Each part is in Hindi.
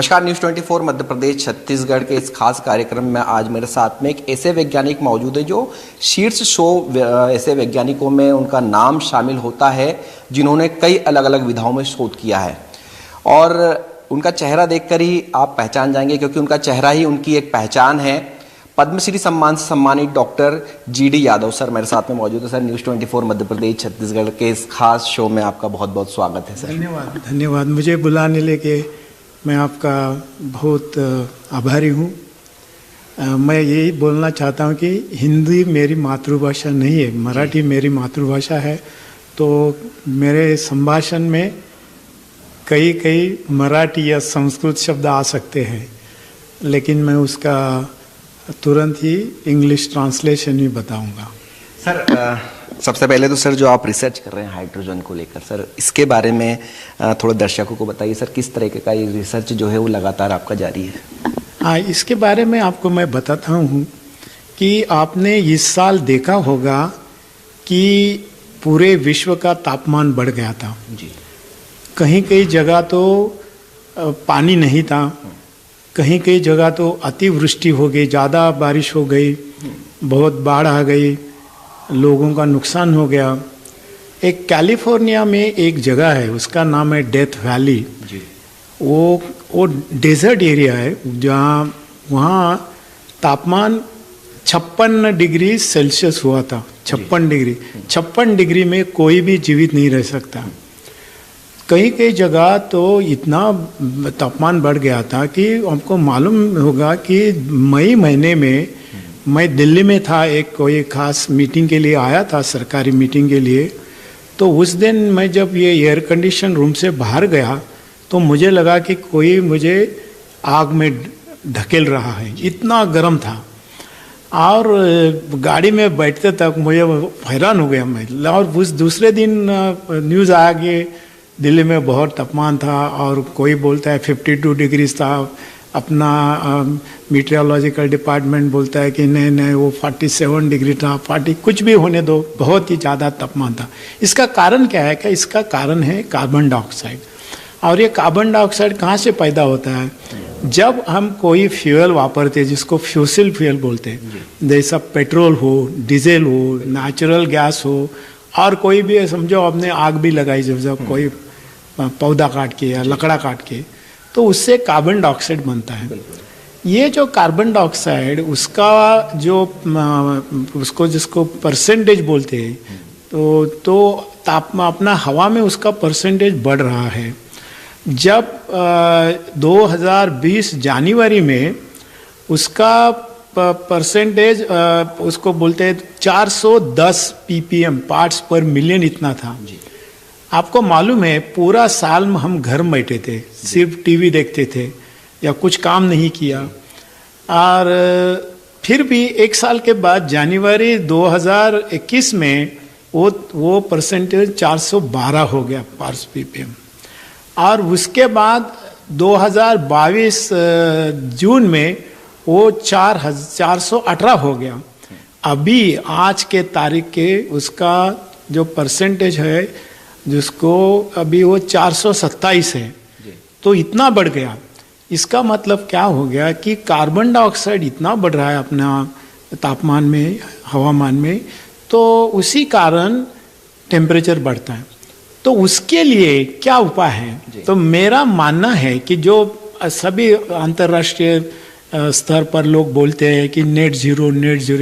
नमस्कार, न्यूज़ 24 मध्य प्रदेश छत्तीसगढ़ के इस खास कार्यक्रम में आज मेरे साथ में एक ऐसे वैज्ञानिक मौजूद है जो शीर्ष 100 ऐसे वैज्ञानिकों में उनका नाम शामिल होता है जिन्होंने कई अलग अलग विधाओं में शोध किया है। और उनका चेहरा देखकर ही आप पहचान जाएंगे, क्योंकि उनका चेहरा ही उनकी एक पहचान है। पद्मश्री सम्मान से सम्मानित डॉक्टर जी.डी. यादव सर मेरे साथ में मौजूद है। सर, न्यूज़ 24 मध्य प्रदेश छत्तीसगढ़ के इस खास शो में आपका बहुत बहुत स्वागत है। सर धन्यवाद मुझे बुलाने लेके मैं आपका बहुत आभारी हूँ। मैं यही बोलना चाहता हूँ कि हिंदी मेरी मातृभाषा नहीं है, मराठी मेरी मातृभाषा है। तो मेरे संभाषण में कई मराठी या संस्कृत शब्द आ सकते हैं, लेकिन मैं उसका तुरंत ही इंग्लिश ट्रांसलेशन ही बताऊंगा। सर, सबसे पहले तो सर जो आप रिसर्च कर रहे हैं हाइड्रोजन को लेकर, सर इसके बारे में थोड़ा दर्शकों को बताइए। सर, किस तरीके का ये रिसर्च जो है वो लगातार आपका जारी है? हाँ, इसके बारे में आपको मैं बताता हूँ कि आपने इस साल देखा होगा कि पूरे विश्व का तापमान बढ़ गया था जी। कहीं जगह तो पानी नहीं था, कहीं जगह तो अतिवृष्टि हो गई, ज़्यादा बारिश हो गई, बहुत बाढ़ आ गई, लोगों का नुकसान हो गया। एक कैलिफोर्निया में एक जगह है, उसका नाम है डेथ वैली जी। वो डेजर्ट एरिया है जहाँ वहाँ तापमान 56 डिग्री सेल्सियस हुआ था। 56 डिग्री में कोई भी जीवित नहीं रह सकता। कई जगह तो इतना तापमान बढ़ गया था कि हमको मालूम होगा कि मई महीने में मैं दिल्ली में था, एक कोई खास मीटिंग के लिए आया था, सरकारी मीटिंग के लिए। तो उस दिन मैं जब ये एयर कंडीशन रूम से बाहर गया तो मुझे लगा कि कोई मुझे आग में ढकेल रहा है, इतना गर्म था। और गाड़ी में बैठते तक मुझे हैरान हो गया मैं। और उस दूसरे दिन न्यूज़ आया कि दिल्ली में बहुत तापमान था, और कोई बोलता है 52 डिग्रीज था, अपना मीटेरोलॉजिकल डिपार्टमेंट बोलता है कि नहीं वो 47 डिग्री था, 40 कुछ भी होने दो, बहुत ही ज़्यादा तापमान था। इसका कारण क्या है? क्या इसका कारण है कार्बन डाइऑक्साइड। और ये कार्बन डाइऑक्साइड कहाँ से पैदा होता है? जब हम कोई फ्यूल वापरते हैं जिसको फ्यूसिल फ्यूल बोलते हैं, जैसा पेट्रोल हो, डीजल हो, नेचुरल गैस हो, और कोई भी समझो आपने आग भी लगाई, जब कोई पौधा काट के या लकड़ा काट के, तो उससे कार्बन डाइऑक्साइड बनता है। ये जो कार्बन डाइऑक्साइड उसका जो उसको जिसको परसेंटेज बोलते हैं, तो तापमान अपना हवा में उसका परसेंटेज बढ़ रहा है। जब 2020 जनवरी में उसका परसेंटेज उसको बोलते हैं 410 ppm पार्ट्स पर मिलियन इतना था जी। आपको मालूम है पूरा साल में हम घर में बैठे थे, सिर्फ टीवी देखते थे या कुछ काम नहीं किया। और फिर भी एक साल के बाद जनवरी 2021 में वो परसेंटेज 412 हो गया पार्ट्स ppm। और उसके बाद 2022 जून में वो 418 हो गया। अभी आज के तारीख के उसका जो परसेंटेज है जिसको अभी वो 427 है। तो इतना बढ़ गया। इसका मतलब क्या हो गया कि कार्बन डाइऑक्साइड इतना बढ़ रहा है अपना तापमान में, हवामान में, तो उसी कारण टेम्परेचर बढ़ता है। तो उसके लिए क्या उपाय है? तो मेरा मानना है कि जो सभी अंतर्राष्ट्रीय स्तर पर लोग बोलते हैं कि नेट जीरो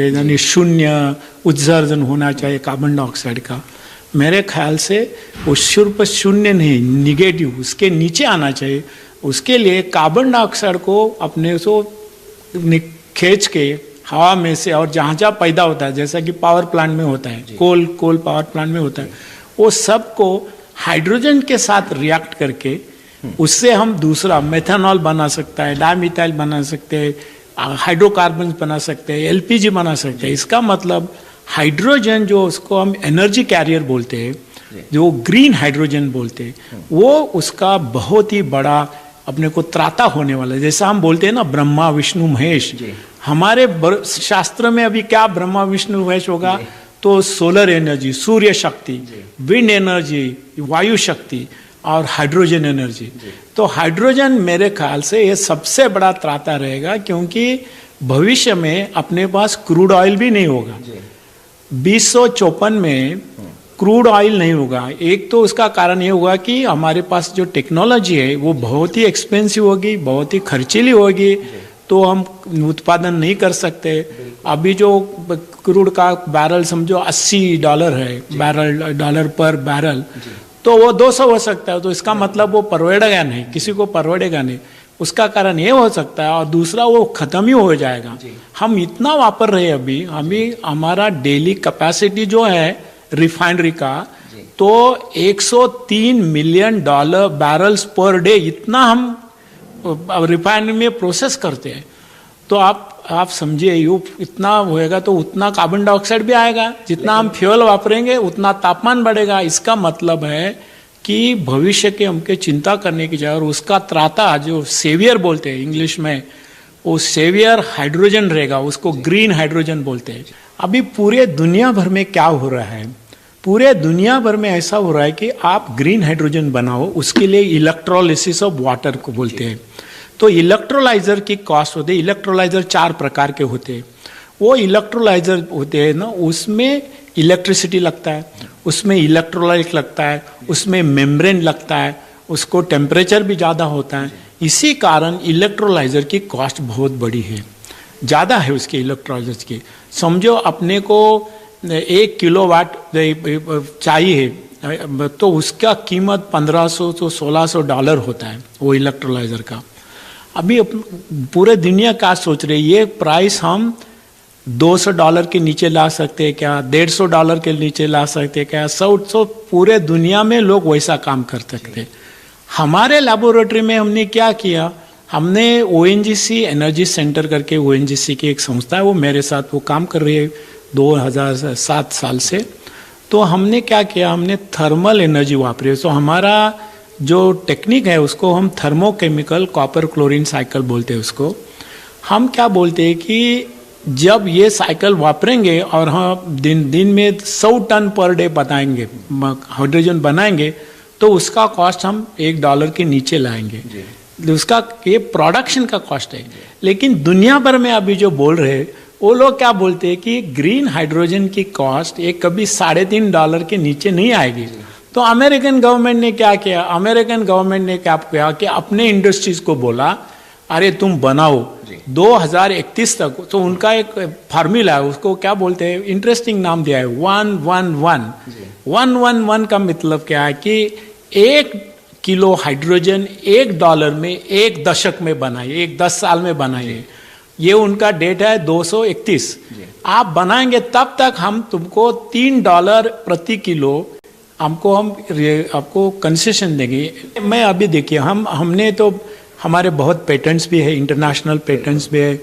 यानी शून्य उत्सर्जन होना चाहिए कार्बन डाइऑक्साइड का। मेरे ख्याल से वो सिर्फ शून्य नहीं, निगेटिव, उसके नीचे आना चाहिए। उसके लिए कार्बन डाइऑक्साइड को अपने से खींच के हवा में से, और जहाँ जहाँ पैदा होता है, जैसा कि पावर प्लांट में होता है, कोल पावर प्लांट में होता है, वो सबको हाइड्रोजन के साथ रिएक्ट करके उससे हम दूसरा मेथनॉल बना सकता है, डायमिथाइल बना सकते हैं, हाइड्रोकार्बन बना सकते हैं, एलपीजी बना सकते हैं। इसका मतलब हाइड्रोजन जो उसको हम एनर्जी कैरियर बोलते हैं, जो ग्रीन हाइड्रोजन बोलते हैं, वो उसका बहुत ही बड़ा अपने को त्राता होने वाला है। जैसा हम बोलते हैं ना ब्रह्मा विष्णु महेश, हमारे शास्त्र में अभी क्या ब्रह्मा विष्णु महेश होगा? तो सोलर एनर्जी, सूर्य शक्ति, विंड एनर्जी, वायु शक्ति, और हाइड्रोजन एनर्जी। तो हाइड्रोजन मेरे ख्याल से ये सबसे बड़ा त्राता रहेगा, क्योंकि भविष्य में अपने पास क्रूड ऑयल भी नहीं होगा। 2054 में क्रूड ऑयल नहीं होगा। एक तो उसका कारण ये होगा कि हमारे पास जो टेक्नोलॉजी है वो बहुत ही एक्सपेंसिव होगी, बहुत ही खर्चीली होगी, तो हम उत्पादन नहीं कर सकते। अभी जो क्रूड का बैरल समझो $80 है, डॉलर पर बैरल, तो वो 200 हो सकता है। तो इसका मतलब वो परवड़ेगा नहीं, किसी को परवड़ेगा नहीं। उसका कारण ये हो सकता है, और दूसरा वो खत्म ही हो जाएगा। हम इतना वापर रहे अभी हमारा डेली कैपेसिटी जो है रिफाइनरी का, तो 103 मिलियन बैरल्स पर डे इतना हम रिफाइनरी में प्रोसेस करते हैं। तो आप समझिए, ये इतना होएगा तो उतना कार्बन डाइऑक्साइड भी आएगा। जितना हम फ्यूल वापरेंगे उतना तापमान बढ़ेगा। इसका मतलब है कि भविष्य के हमके चिंता करने की जगह उसका त्राता जो सेवियर बोलते हैं इंग्लिश में, वो सेवियर हाइड्रोजन रहेगा, उसको ग्रीन हाइड्रोजन बोलते हैं। अभी पूरे दुनिया भर में क्या हो रहा है, पूरे दुनिया भर में ऐसा हो रहा है कि आप ग्रीन हाइड्रोजन बनाओ, उसके लिए इलेक्ट्रोलिसिस ऑफ वाटर को बोलते हैं। तो इलेक्ट्रोलाइजर की कॉस्ट होती है। इलेक्ट्रोलाइजर 4 प्रकार के होते हैं। वो इलेक्ट्रोलाइजर होते हैं ना, उसमें इलेक्ट्रिसिटी लगता है, उसमें इलेक्ट्रोलाइट लगता है, उसमें मेम्ब्रेन लगता है, उसको टेम्परेचर भी ज़्यादा होता है। इसी कारण इलेक्ट्रोलाइजर की कॉस्ट बहुत बड़ी है, ज़्यादा है उसके इलेक्ट्रोलाइजर की। समझो अपने को 1 किलोवाट चाहिए, तो उसका कीमत $1500 to $1600 होता है वो इलेक्ट्रोलाइजर का। अभी पूरे दुनिया क्या सोच रही है, ये प्राइस हम $200 के नीचे ला सकते हैं क्या, $150 के नीचे ला सकते हैं क्या, 100 पूरे दुनिया में लोग वैसा काम कर सकते। हमारे लेबोरेटरी में हमने क्या किया, हमने ONGC एनर्जी सेंटर करके, ONGC की एक संस्था है, वो मेरे साथ वो काम कर रही है 2007 साल से। तो हमने क्या किया, हमने थर्मल एनर्जी वापरी। तो हमारा जो टेक्निक है उसको हम थर्मोकेमिकल कॉपर क्लोरीन साइकिल बोलते हैं उसको। हम क्या बोलते हैं कि जब ये साइकिल वापरेंगे और हम दिन में 100 टन पर डे बनाएंगे, हाइड्रोजन बनाएंगे, तो उसका कॉस्ट हम $1 के नीचे लाएंगे। उसका ये प्रोडक्शन का कॉस्ट है। लेकिन दुनिया भर में अभी जो बोल रहे हैं वो लोग क्या बोलते हैं कि ग्रीन हाइड्रोजन की कॉस्ट एक कभी $3.5 के नीचे नहीं आएगी। तो अमेरिकन गवर्नमेंट ने क्या किया, अमेरिकन गवर्नमेंट ने क्या किया कि अपने इंडस्ट्रीज को बोला, अरे तुम बनाओ 2031 तक। तो उनका एक फार्मूला है, उसको क्या बोलते हैं, इंटरेस्टिंग नाम दिया है 111। 111 का मतलब क्या है कि 1 किलो हाइड्रोजन $1 में 1 दशक में बनाइए, 10 साल में बनाइए। ये उनका डेट है 231। आप बनाएंगे तब तक हम तुमको $3 प्रति किलो आपको कंसेशन देंगे। मैं अभी देखिए, हमने तो हमारे बहुत पेटेंट्स भी है, इंटरनेशनल पेटेंट्स भी है।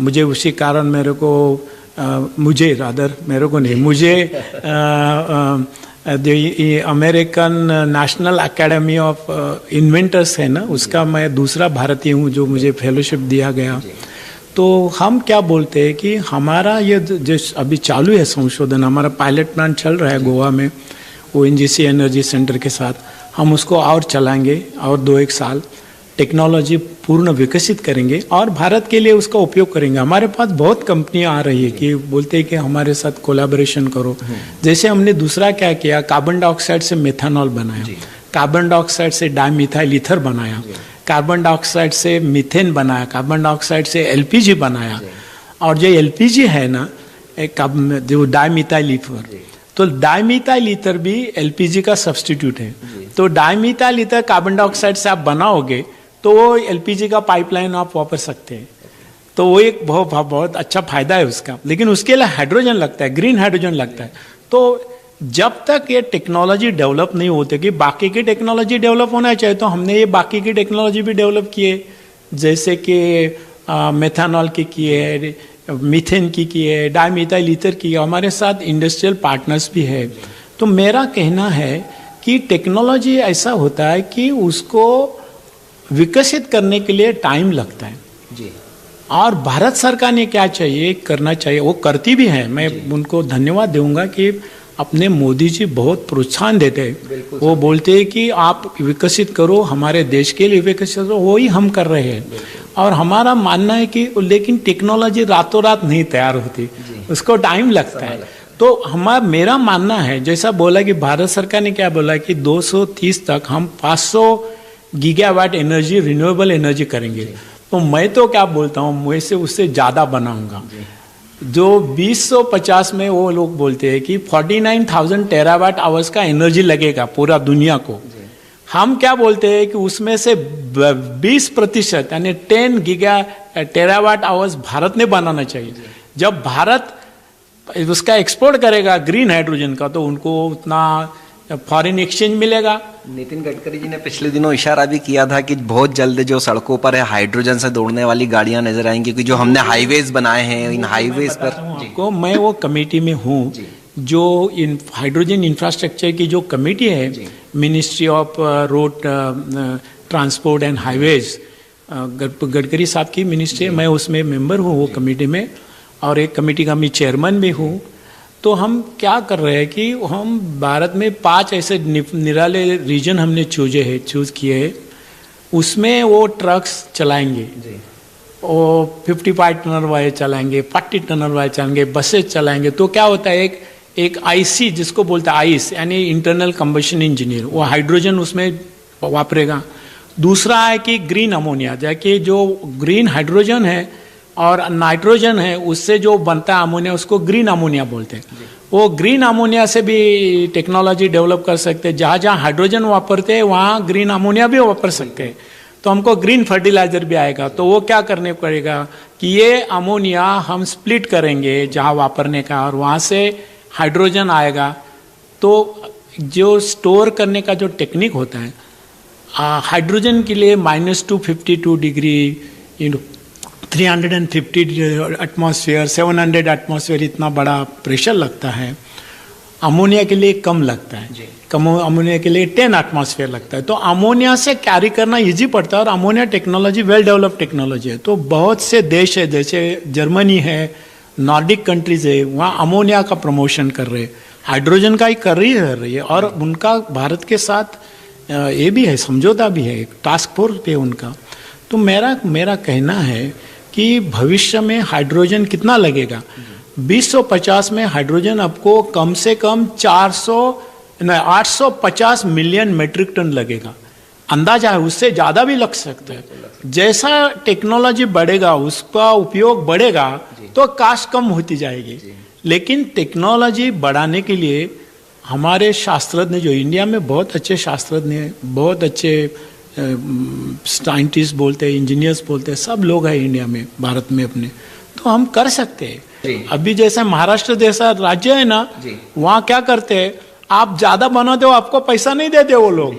मुझे उसी कारण मुझे American national academy of inventors है ना, उसका मैं दूसरा भारतीय हूँ जो मुझे फेलोशिप दिया गया। तो हम क्या बोलते हैं कि हमारा ये जो अभी चालू है संशोधन, हमारा पायलट प्लांट चल रहा है गोवा में ONGC एनर्जी सेंटर के साथ, हम उसको और चलाएंगे और 2-1 साल टेक्नोलॉजी पूर्ण विकसित करेंगे और भारत के लिए उसका उपयोग करेंगे। हमारे पास बहुत कंपनियां आ रही है कि बोलते हैं कि हमारे साथ कोलैबोरेशन करो। जैसे हमने दूसरा क्या किया, कार्बन डाइऑक्साइड से मेथनॉल बनाया, कार्बन डाइऑक्साइड से डाइमिथाइल ईथर बनाया, कार्बन डाइऑक्साइड से मीथेन बनाया, कार्बन डाइऑक्साइड से LPG बनाया। और जो LPG है ना, जो डाइमिथाइल ईथर, तो डाइमिथाइल ईथर भी LPG का सब्स्टिट्यूट है। तो डाइमिथाइल ईथर कार्बन डाइऑक्साइड से आप बनाओगे तो वो LPG का पाइपलाइन आप वापर सकते हैं। तो वो एक बहुत अच्छा फायदा है उसका। लेकिन उसके लिए हाइड्रोजन लगता है, ग्रीन हाइड्रोजन लगता है। तो जब तक ये टेक्नोलॉजी डेवलप नहीं होती कि बाकी की टेक्नोलॉजी डेवलप होना चाहिए, तो हमने ये बाकी की टेक्नोलॉजी भी डेवलप किए, जैसे कि मेथनॉल की किए, मीथेन की किए, डाइमिथाइल ईथर की। हमारे साथ इंडस्ट्रियल पार्टनर्स भी है। तो मेरा कहना है कि टेक्नोलॉजी ऐसा होता है कि उसको विकसित करने के लिए टाइम लगता है जी। और भारत सरकार ने क्या चाहिए करना चाहिए, वो करती भी है। मैं उनको धन्यवाद दूंगा कि अपने मोदी जी बहुत प्रोत्साहन देते हैं। वो बोलते हैं कि आप विकसित करो, हमारे देश के लिए विकसित करो, वही हम कर रहे हैं। और हमारा मानना है कि लेकिन टेक्नोलॉजी रातों रात नहीं तैयार होती, उसको टाइम लगता है। तो मेरा मानना है, जैसा बोला कि भारत सरकार ने क्या बोला कि 230 तक हम 500 गीगावाट एनर्जी रिन्यूएबल एनर्जी करेंगे। तो मैं तो क्या बोलता हूँ, मैं से उससे ज़्यादा बनाऊंगा। जो 2050 में वो लोग बोलते हैं कि 49,000 टेरावाट आवर्स का एनर्जी लगेगा पूरा दुनिया को। हम क्या बोलते हैं कि उसमें से 20% यानी 10 गीगा टेरावाट आवर्स भारत ने बनाना चाहिए। जब भारत उसका एक्सपोर्ट करेगा ग्रीन हाइड्रोजन का, तो उनको उतना फॉरेन एक्सचेंज मिलेगा। नितिन गडकरी जी ने पिछले दिनों इशारा भी किया था कि बहुत जल्द जो सड़कों पर है हाइड्रोजन से दौड़ने वाली गाड़ियां नजर आएंगी, क्योंकि जो हमने हाईवेज बनाए हैं, इन हाईवेज पर आपको मैं वो कमेटी में हूँ जो इन हाइड्रोजन इंफ्रास्ट्रक्चर की जो कमेटी है, ministry of road transport and highways, Gadkari साहब की मिनिस्ट्री, मैं उसमें मेंबर हूँ वो कमेटी में, और एक कमेटी का मैं चेयरमैन भी हूँ। तो हम क्या कर रहे हैं कि हम भारत में 5 ऐसे निराले रीजन हमने चूज किए हैं। उसमें वो ट्रक्स चलाएंगे, वो 55 टनर वाले चलाएंगे, 40 टनर वाले चलाएंगे, बसेस चलाएंगे। तो क्या होता है, एक आईसी जिसको बोलते हैं आइस यानी इंटरनल कंबशन इंजीनियर, वो हाइड्रोजन उसमें वापरेगा। दूसरा है कि ग्रीन अमोनिया, जबकि जो ग्रीन हाइड्रोजन है और नाइट्रोजन है उससे जो बनता है अमोनिया, उसको ग्रीन अमोनिया बोलते हैं। वो ग्रीन अमोनिया से भी टेक्नोलॉजी डेवलप कर सकते हैं। जहाँ जहाँ हाइड्रोजन वापरते हैं वहाँ ग्रीन अमोनिया भी वापर सकते हैं। तो हमको ग्रीन फर्टिलाइजर भी आएगा। तो वो क्या करने पड़ेगा कि ये अमोनिया हम स्प्लिट करेंगे जहाँ वापरने का, और वहाँ से हाइड्रोजन आएगा। तो जो स्टोर करने का जो टेक्निक होता है हाइड्रोजन के लिए -252 डिग्री 350 एटमॉस्फेयर 700 एटमॉस्फेयर इतना बड़ा प्रेशर लगता है। अमोनिया के लिए कम लगता है, कम अमोनिया के लिए 10 एटमॉस्फेयर लगता है। तो अमोनिया से कैरी करना इजी पड़ता है, और ammonia technology well developed technology है। तो बहुत से देश है, जैसे जर्मनी है, नॉर्डिक कंट्रीज है, वहाँ अमोनिया का प्रमोशन कर रहे हैं, हाइड्रोजन का ही कर रही है। और उनका भारत के साथ ये भी है, समझौता भी है, टास्क फोर्स पे उनका। तो मेरा कहना है कि भविष्य में हाइड्रोजन कितना लगेगा। 2050 में हाइड्रोजन आपको कम से कम 850 मिलियन मेट्रिक टन लगेगा। अंदाजा है, उससे ज़्यादा भी लग सकता है। जैसा टेक्नोलॉजी बढ़ेगा, उसका उपयोग बढ़ेगा, तो कास्ट कम होती जाएगी। लेकिन टेक्नोलॉजी बढ़ाने के लिए हमारे शास्त्रज्ञ, जो इंडिया में बहुत अच्छे शास्त्रज्ञ हैं, बहुत अच्छे साइंटिस्ट बोलते हैं, इंजीनियर्स बोलते हैं, सब लोग हैं इंडिया में, भारत में अपने। तो हम कर सकते हैं। अभी जैसे महाराष्ट्र जैसा राज्य है ना, वहाँ क्या करते हैं, आप ज़्यादा बनाते हो आपको पैसा नहीं देते वो लोग,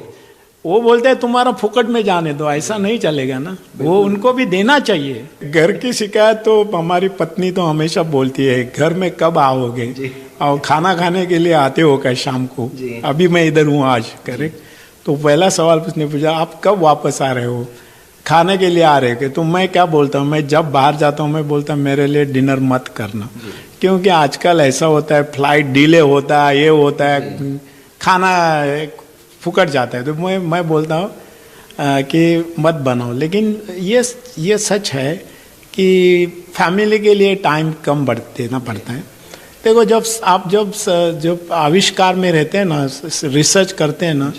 वो बोलते हैं तुम्हारा फुकट में जाने दो। ऐसा नहीं चलेगा ना, वो उनको भी देना चाहिए। घर की शिकायत तो हमारी पत्नी तो हमेशा बोलती है, घर में कब आओगे, और खाना खाने के लिए आते हो क्या शाम को? अभी मैं इधर हूँ आज, करेक्ट। तो पहला सवाल उसने पूछा, आप कब वापस आ रहे हो, खाने के लिए आ रहे हो? तो मैं क्या बोलता हूँ, मैं जब बाहर जाता हूँ मैं बोलता हूँ मेरे लिए डिनर मत करना, क्योंकि आजकल ऐसा होता है, फ्लाइट डिले होता है, ये होता है, खाना फुकट जाता है। तो मैं बोलता हूँ कि मत बनाओ। लेकिन ये सच है कि फैमिली के लिए टाइम कम देना पड़ता है। देखो, जब आविष्कार में रहते हैं ना, रिसर्च करते हैं ना,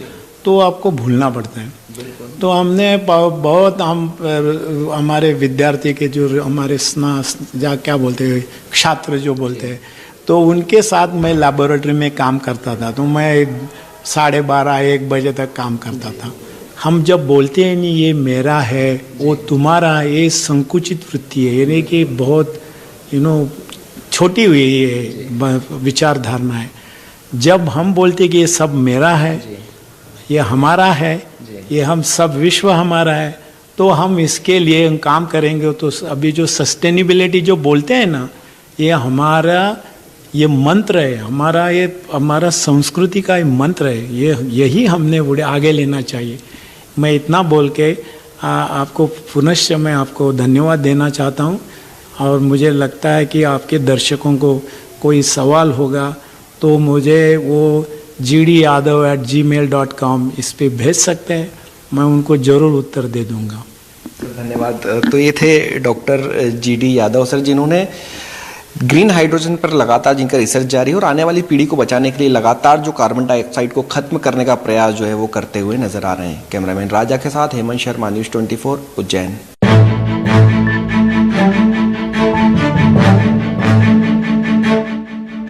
तो आपको भूलना पड़ता है। तो हमने बहुत हमारे विद्यार्थी के जो हमारे क्या बोलते हैं, छात्र जो बोलते हैं, तो उनके साथ मैं लैबोरेटरी में काम करता था। तो मैं 12:30-1 बजे तक काम करता था। हम जब बोलते हैं नहीं ये मेरा है, वो तुम्हारा, ये संकुचित वृत्ति है, यानी कि बहुत छोटी हुई ये विचारधारणा है। जब हम बोलते हैं कि ये सब मेरा है, ये हमारा है, ये हम सब विश्व हमारा है, तो हम इसके लिए हम काम करेंगे। तो अभी जो सस्टेनेबिलिटी जो बोलते हैं ना, ये हमारा ये मंत्र है, हमारा संस्कृति का मंत्र है। यही हमने आगे लेना चाहिए। मैं इतना बोल के आपको पुनश्च मैं आपको धन्यवाद देना चाहता हूँ। और मुझे लगता है कि आपके दर्शकों को कोई सवाल होगा तो मुझे वो gdyadav@gmail.com इस पे भेज सकते हैं, मैं उनको ज़रूर उत्तर दे दूंगा। धन्यवाद। तो ये थे डॉक्टर GD यादव सर, जिन्होंने ग्रीन हाइड्रोजन पर लगातार जिनका रिसर्च जारी है और आने वाली पीढ़ी को बचाने के लिए लगातार जो कार्बन डाइऑक्साइड को खत्म करने का प्रयास जो है वो करते हुए नजर आ रहे हैं। कैमरामैन राजा के साथ हेमंत शर्मा, News 24, उज्जैन।